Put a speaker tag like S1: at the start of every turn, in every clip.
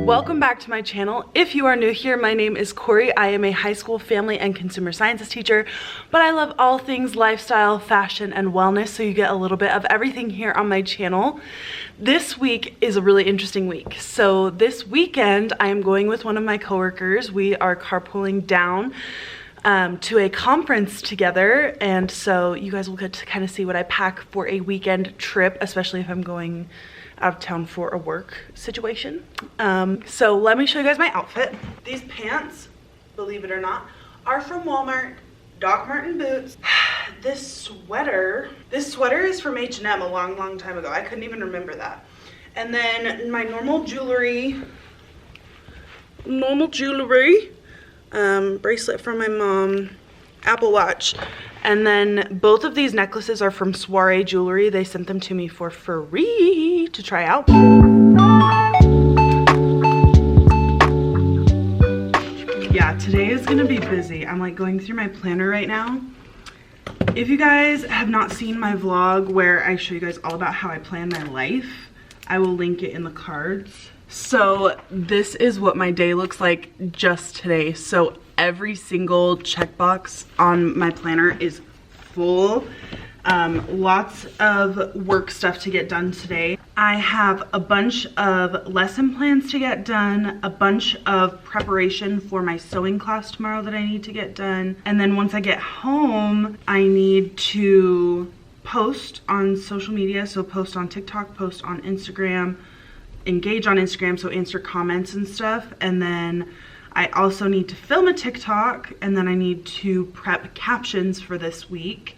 S1: Welcome back to my channel. If you are new here, my name is Corie. I am a high school family and consumer sciences teacher, but I love all things lifestyle, fashion, and wellness, so you get a little bit of everything here on my channel. This week is a really interesting week. So this weekend, I am going with one of my coworkers. We are carpooling down to a conference together, and so you guys will get to kind of see what I pack for a weekend trip, especially if I'm going out of town for a work situation. So let me show you guys my outfit. These pants, believe it or not, are from Walmart. Doc Marten boots. This sweater is from H&M a long time ago. I couldn't even remember that. And then my normal jewelry, bracelet from my mom, Apple Watch. And then both of these necklaces are from Soiree Jewelry. They sent them to me for free to try out. Yeah, today is gonna be busy. I'm like going through my planner right now. If you guys have not seen my vlog where I show you guys all about how I plan my life, I will link it in the cards. So this is what my day looks like just today. So every single checkbox on my planner is full. Lots of work stuff to get done today. I have a bunch of lesson plans to get done, a bunch of preparation for my sewing class tomorrow that I need to get done. And then once I get home, I need to post on social media. So post on TikTok, post on Instagram, engage on Instagram, so answer comments and stuff. And then I also need to film a TikTok, and then I need to prep captions for this week.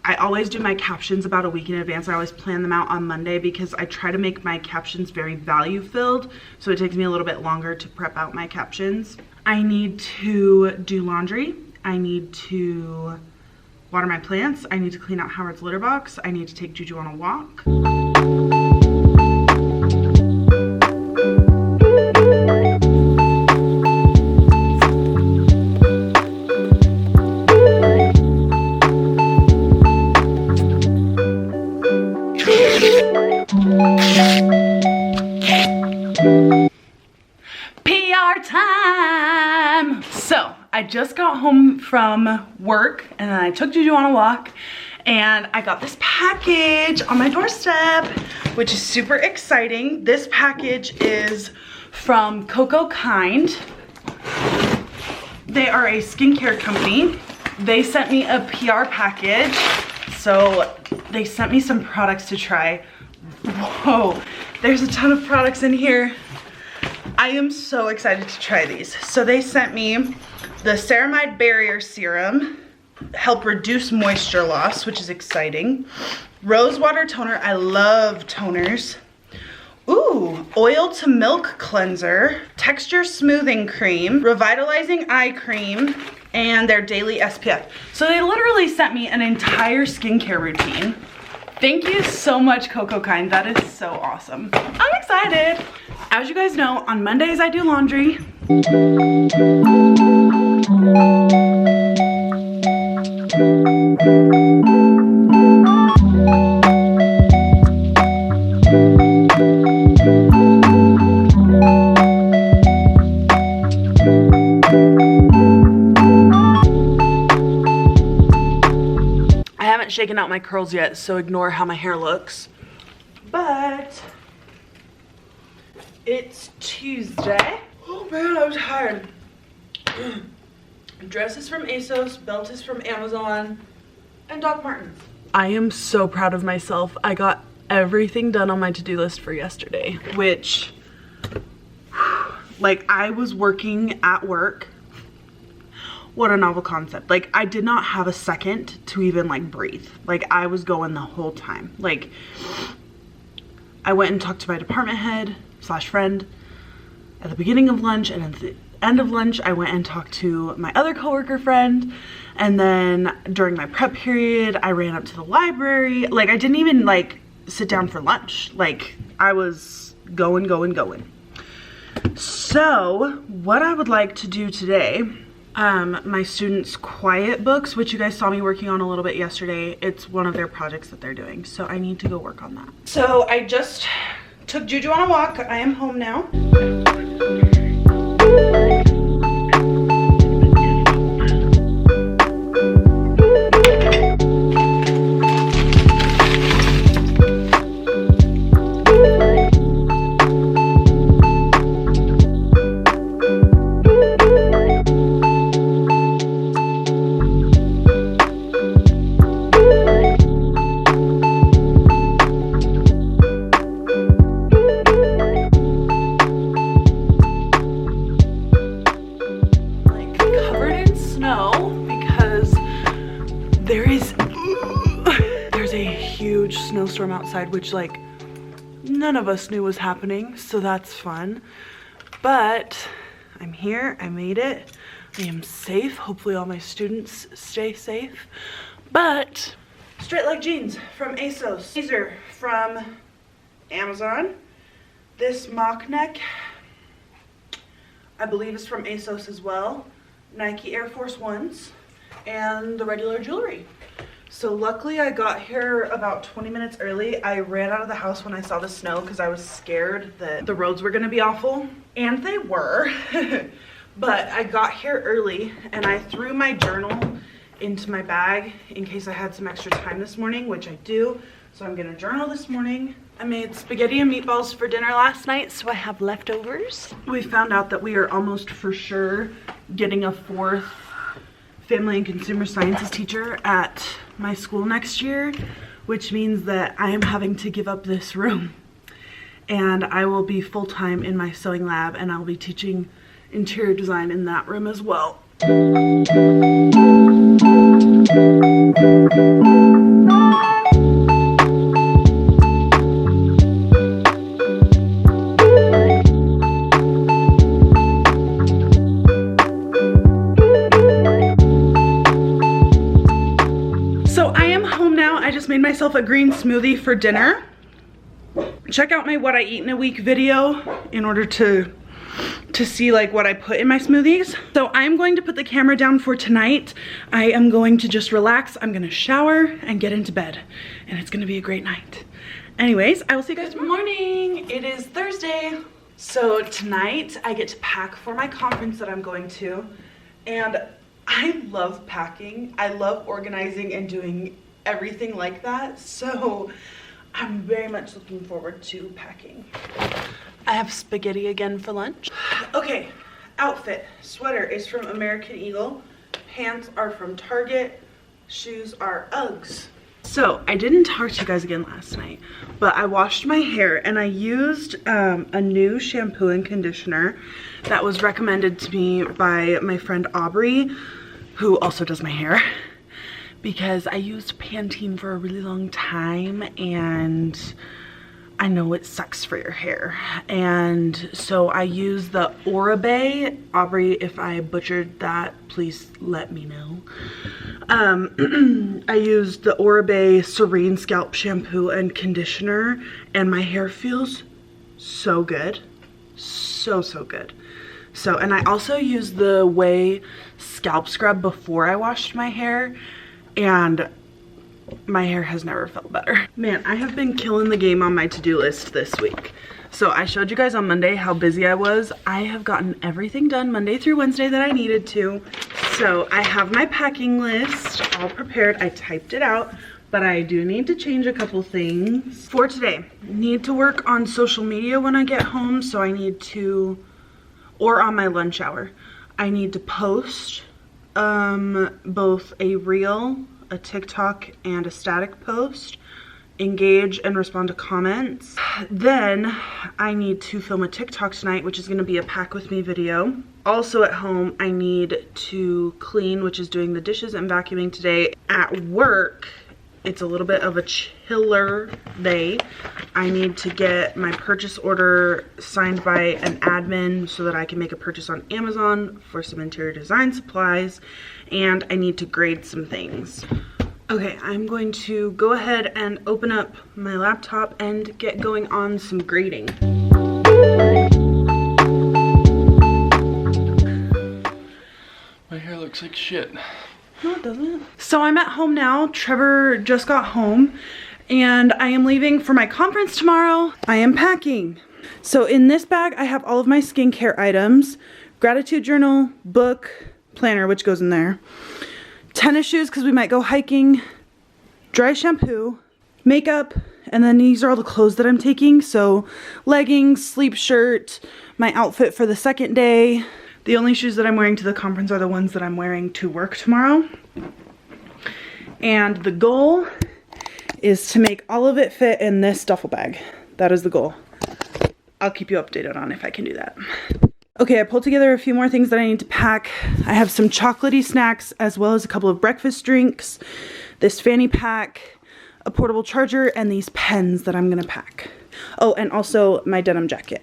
S1: I always do my captions about a week in advance. I always plan them out on Monday because I try to make my captions very value filled, so it takes me a little bit longer to prep out my captions. I need to do laundry. I need to water my plants. I need to clean out Howard's litter box. I need to take Juju on a walk. PR time! So I just got home from work and then I took Juju on a walk and I got this package on my doorstep, which is super exciting. This package is from Kind. They are a skincare company. They sent me a PR package. So they sent me some products to try. Whoa, there's a ton of products in here. I am so excited to try these. So they sent me the Ceramide Barrier Serum, help reduce moisture loss, which is exciting. Rose Water Toner, I love toners. Ooh, Oil to Milk Cleanser, Texture Smoothing Cream, Revitalizing Eye Cream, and their daily SPF. So they literally sent me an entire skincare routine. Thank you so much, Kind. That is so awesome. I'm excited. As you guys know, on Mondays I do laundry. Shaking out my curls yet, so ignore how my hair looks. But it's Tuesday. Oh man, I was tired. Dress is from ASOS, belt is from Amazon, and Doc Martens. I am so proud of myself. I got everything done on my to-do list for yesterday, which, like, I was working at work what a novel concept. Like, I did not have a second to even like breathe. Like, I was going the whole time. Like, I went and talked to my department head / friend at the beginning of lunch, and at the end of lunch I went and talked to my other coworker friend, and then during my prep period I ran up to the library. Like, I didn't even like sit down for lunch. Like, I was going. So what I would like to do today, my students' quiet books, which you guys saw me working on a little bit yesterday, it's one of their projects that they're doing, so I need to go work on that. So I just took Juju on a walk. I am home now. Snowstorm outside, which like none of us knew was happening, so that's fun. But I'm here, I made it, I am safe. Hopefully all my students stay safe. But straight leg jeans from ASOS, these are from Amazon. This mock neck I believe is from ASOS as well. Nike Air Force Ones, and the regular jewelry. So luckily I got here about 20 minutes early. I ran out of the house when I saw the snow because I was scared that the roads were gonna be awful, and they were. But I got here early and I threw my journal into my bag in case I had some extra time this morning, which I do. So I'm gonna journal this morning. I made spaghetti and meatballs for dinner last night, so I have leftovers. We found out that we are almost for sure getting a 4th Family and Consumer Sciences teacher at my school next year, which means that I am having to give up this room. And I will be full-time in my sewing lab, and I'll be teaching interior design in that room as well. Made myself a green smoothie for dinner. Check out my what I eat in a week video in order to see like what I put in my smoothies. So I'm going to put the camera down for tonight. I am going to just relax. I'm gonna shower and get into bed, and it's gonna be a great night. Anyways, I will see you guys tomorrow. Good morning. It is Thursday. So tonight I get to pack for my conference that I'm going to, and I love packing. I love organizing and doing everything like that, so I'm very much looking forward to packing. I have spaghetti again for lunch. Okay, outfit. Sweater is from American Eagle, pants are from Target, shoes are Uggs. So I didn't talk to you guys again last night, but I washed my hair and I used a new shampoo and conditioner that was recommended to me by my friend Aubrey, who also does my hair, because I used Pantene for a really long time and I know it sucks for your hair. And so I used the Oribe. Aubrey, if I butchered that, please let me know. I used the Oribe Serene Scalp Shampoo and Conditioner, and my hair feels so good. So good. So, and I also used the Way Scalp Scrub before I washed my hair, and my hair has never felt better. Man, I have been killing the game on my to-do list this week. So I showed you guys on Monday how busy I was. I have gotten everything done Monday through Wednesday that I needed to. So I have my packing list all prepared. I typed it out, but I do need to change a couple things. For today, need to work on social media when I get home, so I need to, or on my lunch hour, I need to post both a reel, a TikTok, and a static post engage and respond to comments. Then I need to film a TikTok tonight, which is going to be a pack with me video. Also at home, I need to clean, which is doing the dishes and vacuuming today. At work, it's a little bit of a chiller day. I need to get my purchase order signed by an admin so that I can make a purchase on Amazon for some interior design supplies, and I need to grade some things. Okay, I'm going to go ahead and open up my laptop and get going on some grading.
S2: My hair looks like shit.
S1: No, it doesn't. So I'm at home now. Trevor just got home and I am leaving for my conference tomorrow. I am packing. So in this bag, I have all of my skincare items, gratitude journal, book, planner, which goes in there, tennis shoes because we might go hiking, dry shampoo, makeup, and then these are all the clothes that I'm taking. So leggings, sleep shirt, my outfit for the second day. The only shoes that I'm wearing to the conference are the ones that I'm wearing to work tomorrow. And the goal is to make all of it fit in this duffel bag. That is the goal. I'll keep you updated on if I can do that. Okay, I pulled together a few more things that I need to pack. I have some chocolatey snacks as well as a couple of breakfast drinks, this fanny pack, a portable charger, and these pens that I'm gonna pack. Oh, and also my denim jacket.